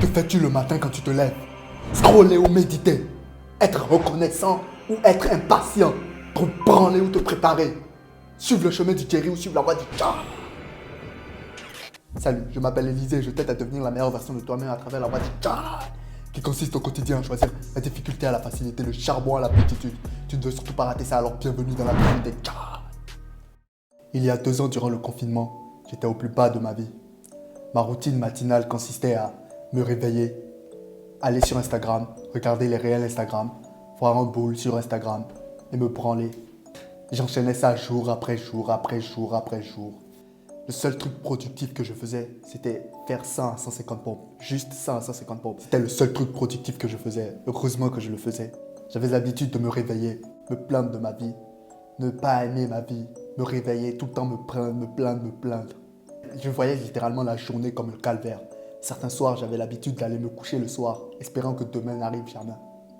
Que fais-tu le matin quand tu te lèves? Scroller ou méditer? Être reconnaissant ou être impatient? Te branler ou te préparer? Suivre le chemin du Jerry ou suivre la voie du Tcha? Salut, je m'appelle Élisée et je t'aide à devenir la meilleure version de toi-même à travers la voie du Tcha, qui consiste au quotidien à choisir la difficulté à la facilité, le charbon à l'aptitude. Tu ne veux surtout pas rater ça, alors bienvenue dans la communauté Tcha. Il y a 2 ans, durant le confinement, j'étais au plus bas de ma vie. Ma routine matinale consistait à me réveiller, aller sur Instagram, regarder les réels Instagram, voir un boule sur Instagram et me branler. J'enchaînais ça jour après jour, après jour, après jour. Le seul truc productif que je faisais, c'était faire 100 à 150 pompes. Juste 100 à 150 pompes. C'était le seul truc productif que je faisais. Heureusement que je le faisais. J'avais l'habitude de me réveiller, me plaindre de ma vie, ne pas aimer ma vie, me réveiller, tout le temps me plaindre, me plaindre, me plaindre. Je voyais littéralement la journée comme le calvaire. Certains soirs, j'avais l'habitude d'aller me coucher le soir, espérant que demain n'arrive jamais.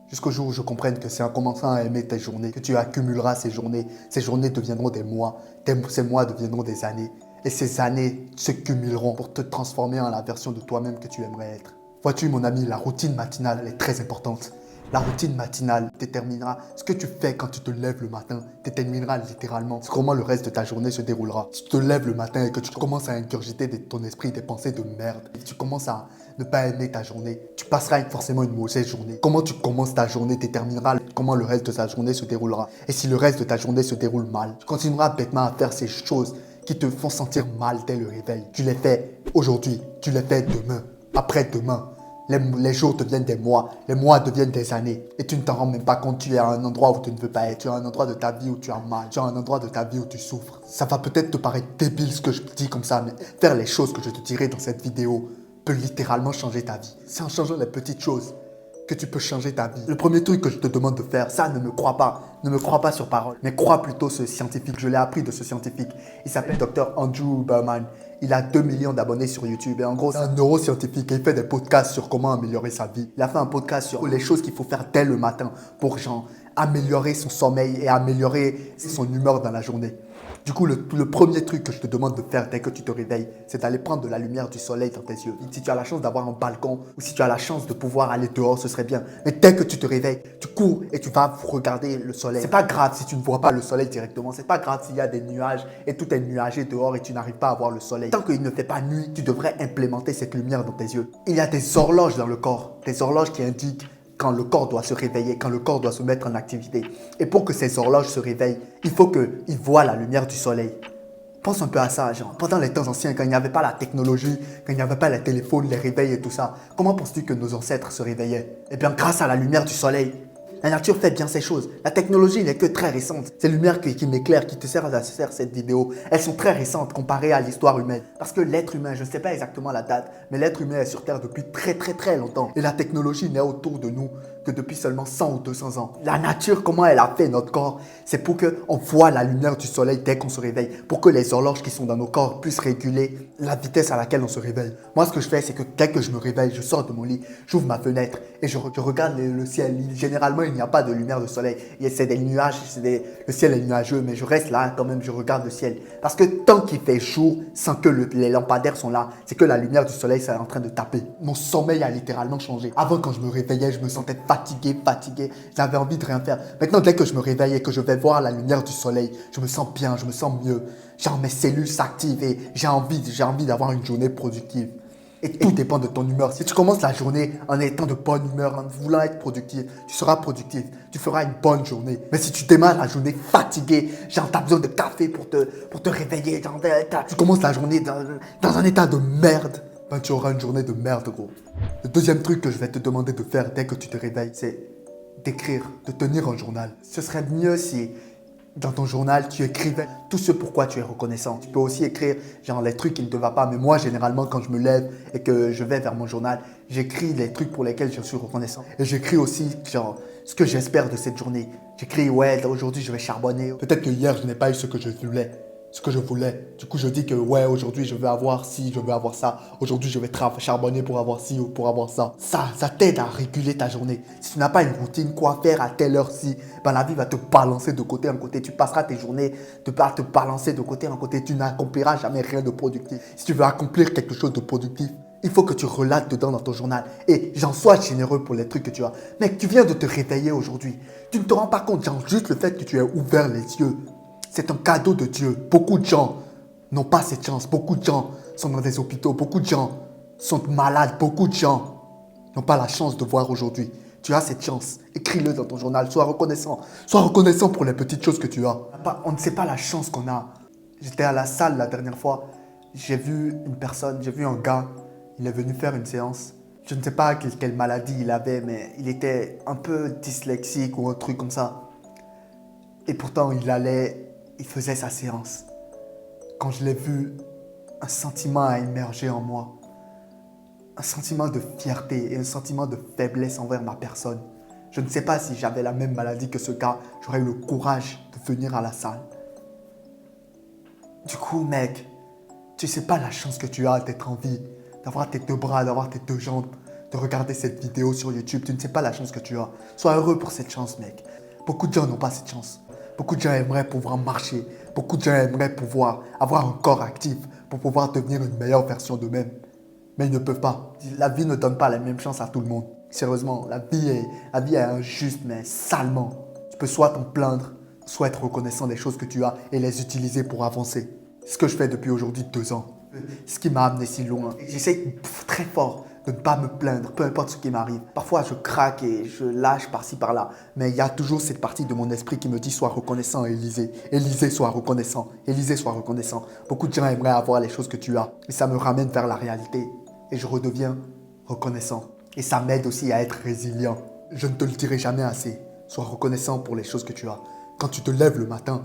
Jusqu'au jour où je comprenne que c'est en commençant à aimer tes journées que tu accumuleras ces journées. Ces journées deviendront des mois, ces mois deviendront des années. Et ces années se cumuleront pour te transformer en la version de toi-même que tu aimerais être. Vois-tu mon ami, la routine matinale, elle est très importante. La routine matinale déterminera ce que tu fais quand tu te lèves le matin, déterminera littéralement comment le reste de ta journée se déroulera. Si tu te lèves le matin et que tu commences à ingurgiter de ton esprit des pensées de merde, et tu commences à ne pas aimer ta journée, tu passeras forcément une mauvaise journée. Comment tu commences ta journée déterminera comment le reste de ta journée se déroulera. Et si le reste de ta journée se déroule mal, tu continueras bêtement à faire ces choses qui te font sentir mal dès le réveil. Tu les fais aujourd'hui, tu les fais demain, après-demain. Les jours deviennent des mois, les mois deviennent des années. Et tu ne t'en rends même pas compte, tu es à un endroit où tu ne veux pas être. Tu es à un endroit de ta vie où tu as mal. Tu es à un endroit de ta vie où tu souffres. Ça va peut-être te paraître débile ce que je te dis comme ça, mais faire les choses que je te dirai dans cette vidéo peut littéralement changer ta vie. C'est en changeant les petites choses que tu peux changer ta vie. Le premier truc que je te demande de faire, ça, ne me crois pas. Ne me crois pas sur parole, mais crois plutôt ce scientifique. Je l'ai appris de ce scientifique. Il s'appelle Dr. Andrew Berman. Il a 2 millions d'abonnés sur YouTube. Et en gros, c'est un neuroscientifique et il fait des podcasts sur comment améliorer sa vie. Il a fait un podcast sur les choses qu'il faut faire dès le matin pour améliorer son sommeil et améliorer son humeur dans la journée. Du coup, le premier truc que je te demande de faire dès que tu te réveilles, c'est d'aller prendre de la lumière du soleil dans tes yeux. Si tu as la chance d'avoir un balcon ou si tu as la chance de pouvoir aller dehors, ce serait bien. Mais dès que tu te réveilles, tu cours et tu vas regarder le soleil. C'est pas grave si tu ne vois pas le soleil directement. C'est pas grave s'il y a des nuages et tout est nuagé dehors et tu n'arrives pas à voir le soleil. Tant qu'il ne fait pas nuit, tu devrais implémenter cette lumière dans tes yeux. Il y a des horloges dans le corps, des horloges qui indiquent quand le corps doit se réveiller, quand le corps doit se mettre en activité. Et pour que ces horloges se réveillent, il faut qu'ils voient la lumière du soleil. Pense un peu à ça, pendant les temps anciens, quand il n'y avait pas la technologie, quand il n'y avait pas les téléphones, les réveils et tout ça, comment penses-tu que nos ancêtres se réveillaient? Eh bien, grâce à la lumière du soleil. La nature fait bien ces choses. La technologie n'est que très récente. Ces lumières qui m'éclairent, qui te servent à faire cette vidéo, elles sont très récentes comparées à l'histoire humaine. Parce que l'être humain, je ne sais pas exactement la date, mais l'être humain est sur Terre depuis très longtemps. Et la technologie n'est autour de nous que depuis seulement 100 ou 200 ans. La nature, comment elle a fait notre corps, c'est pour qu'on voit la lumière du soleil dès qu'on se réveille, pour que les horloges qui sont dans nos corps puissent réguler la vitesse à laquelle on se réveille. Moi, ce que je fais, c'est que dès que je me réveille, je sors de mon lit, j'ouvre ma fenêtre et je regarde le ciel. Généralement, il n'y a pas de lumière de soleil. C'est des nuages, le ciel est nuageux, mais je reste là quand même, je regarde le ciel. Parce que tant qu'il fait jour, sans que les lampadaires sont là, c'est que la lumière du soleil, c'est en train de taper. Mon sommeil a littéralement changé. Avant, quand je me réveillais, je me sentais fatigué, j'avais envie de rien faire. Maintenant, dès que je me réveille et que je vais voir la lumière du soleil, je me sens bien, je me sens mieux. Mes cellules s'activent et j'ai envie d'avoir une journée productive. Et tout dépend de ton humeur. Si tu commences la journée en étant de bonne humeur, en voulant être productif, tu seras productif. Tu feras une bonne journée. Mais si tu démarres la journée fatigué, tu as besoin de café pour te réveiller. Tu commences la journée dans un état de merde. Ben, tu auras une journée de merde, gros. Le deuxième truc que je vais te demander de faire dès que tu te réveilles, c'est d'écrire, de tenir un journal. Ce serait mieux si dans ton journal, tu écrivais tout ce pourquoi tu es reconnaissant. Tu peux aussi écrire les trucs qui ne te vont pas. Mais moi, généralement, quand je me lève et que je vais vers mon journal, j'écris les trucs pour lesquels je suis reconnaissant. Et j'écris aussi ce que j'espère de cette journée. J'écris, ouais, aujourd'hui, je vais charbonner. Peut-être que hier, je n'ai pas eu ce que je voulais. Du coup, je dis que ouais, aujourd'hui, je veux avoir ci, je veux avoir ça. Aujourd'hui, je vais charbonner pour avoir ci ou pour avoir ça. Ça t'aide à réguler ta journée. Si tu n'as pas une routine, quoi faire à telle heure-ci, ben la vie va te balancer de côté en côté. Tu passeras tes journées te balancer de côté en côté. Tu n'accompliras jamais rien de productif. Si tu veux accomplir quelque chose de productif, Il faut que tu relates dedans dans ton journal. Et j'en sois généreux pour les trucs que tu as. Mec, tu viens de te réveiller aujourd'hui. Tu ne te rends pas compte, genre juste le fait que tu aies ouvert les yeux. C'est un cadeau de Dieu. Beaucoup de gens n'ont pas cette chance. Beaucoup de gens sont dans des hôpitaux. Beaucoup de gens sont malades. Beaucoup de gens n'ont pas la chance de voir aujourd'hui. Tu as cette chance. Écris-le dans ton journal. Sois reconnaissant. Sois reconnaissant pour les petites choses que tu as. On ne sait pas la chance qu'on a. J'étais à la salle la dernière fois. J'ai vu une personne, j'ai vu un gars. Il est venu faire une séance. Je ne sais pas quelle maladie il avait, mais il était un peu dyslexique ou un truc comme ça. Et pourtant, il faisait sa séance. Quand je l'ai vu, un sentiment a émergé en moi. Un sentiment de fierté et un sentiment de faiblesse envers ma personne. Je ne sais pas si j'avais la même maladie que ce gars, j'aurais eu le courage de venir à la salle. Du coup, mec, tu sais pas la chance que tu as d'être en vie, d'avoir tes deux bras, d'avoir tes deux jambes, de regarder cette vidéo sur YouTube. Tu ne sais pas la chance que tu as. Sois heureux pour cette chance, mec. Beaucoup de gens n'ont pas cette chance. Beaucoup de gens aimeraient pouvoir marcher. Beaucoup de gens aimeraient pouvoir avoir un corps actif pour pouvoir devenir une meilleure version d'eux-mêmes. Mais ils ne peuvent pas. La vie ne donne pas la même chance à tout le monde. Sérieusement, la vie est injuste, mais salement. Tu peux soit t'en plaindre, soit être reconnaissant des choses que tu as et les utiliser pour avancer. C'est ce que je fais depuis aujourd'hui 2 ans. Ce qui m'a amené si loin. J'essaie très fort de ne pas me plaindre, peu importe ce qui m'arrive. Parfois, je craque et je lâche par-ci, par-là. Mais il y a toujours cette partie de mon esprit qui me dit « Sois reconnaissant, Élisée. Élisée, sois reconnaissant. Élisée, sois reconnaissant. » Beaucoup de gens aimeraient avoir les choses que tu as. Et ça me ramène vers la réalité. Et je redeviens reconnaissant. Et ça m'aide aussi à être résilient. Je ne te le dirai jamais assez. Sois reconnaissant pour les choses que tu as. Quand tu te lèves le matin,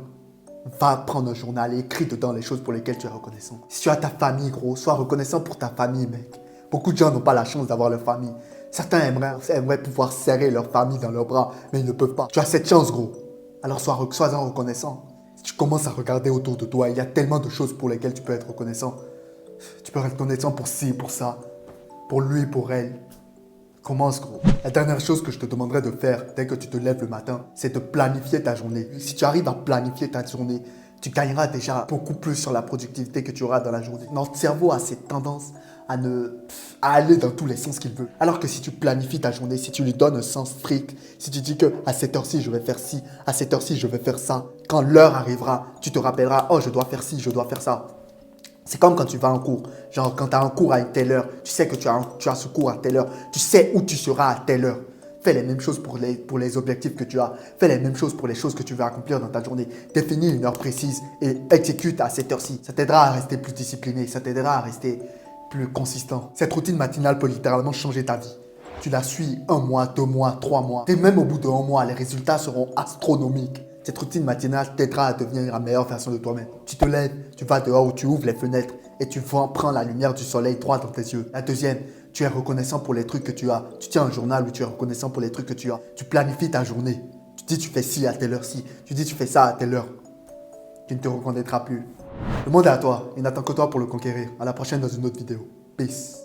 va prendre un journal et écris dedans les choses pour lesquelles tu es reconnaissant. Si tu as ta famille, gros, sois reconnaissant pour ta famille, mec. Beaucoup de gens n'ont pas la chance d'avoir leur famille. Certains aimeraient pouvoir serrer leur famille dans leurs bras, mais ils ne peuvent pas. Tu as cette chance, gros. Alors sois-en reconnaissant. Si tu commences à regarder autour de toi, il y a tellement de choses pour lesquelles tu peux être reconnaissant. Tu peux être reconnaissant pour ci, pour ça, pour lui, pour elle. Commence, gros. La dernière chose que je te demanderais de faire dès que tu te lèves le matin, c'est de planifier ta journée. Si tu arrives à planifier ta journée, tu gagneras déjà beaucoup plus sur la productivité que tu auras dans la journée. Notre cerveau a cette tendance à aller dans tous les sens qu'il veut. Alors que si tu planifies ta journée, si tu lui donnes un sens strict, si tu dis que à cette heure-ci, je vais faire ci, à cette heure-ci, je vais faire ça, quand l'heure arrivera, tu te rappelleras, oh, je dois faire ci, je dois faire ça. C'est comme quand tu vas en cours. Genre, quand tu as un cours à une telle heure, tu sais que tu as ce cours à telle heure. Tu sais où tu seras à telle heure. Fais les mêmes choses pour les objectifs que tu as. Fais les mêmes choses pour les choses que tu veux accomplir dans ta journée. Définis une heure précise et exécute à cette heure-ci. Ça t'aidera à rester plus discipliné. Ça t'aidera à rester plus consistant. Cette routine matinale peut littéralement changer ta vie. Tu la suis 1 mois, 2 mois, 3 mois. Et même au bout de 1 mois, les résultats seront astronomiques. Cette routine matinale t'aidera à devenir la meilleure version de toi-même. Tu te lèves, tu vas dehors ou tu ouvres les fenêtres et tu prends la lumière du soleil droit dans tes yeux. La deuxième, tu es reconnaissant pour les trucs que tu as. Tu tiens un journal où tu es reconnaissant pour les trucs que tu as. Tu planifies ta journée. Tu dis tu fais ci à telle heure-ci. Tu dis tu fais ça à telle heure. Tu ne te reconnaîtras plus. Le monde est à toi. Il n'attend que toi pour le conquérir. À la prochaine dans une autre vidéo. Peace.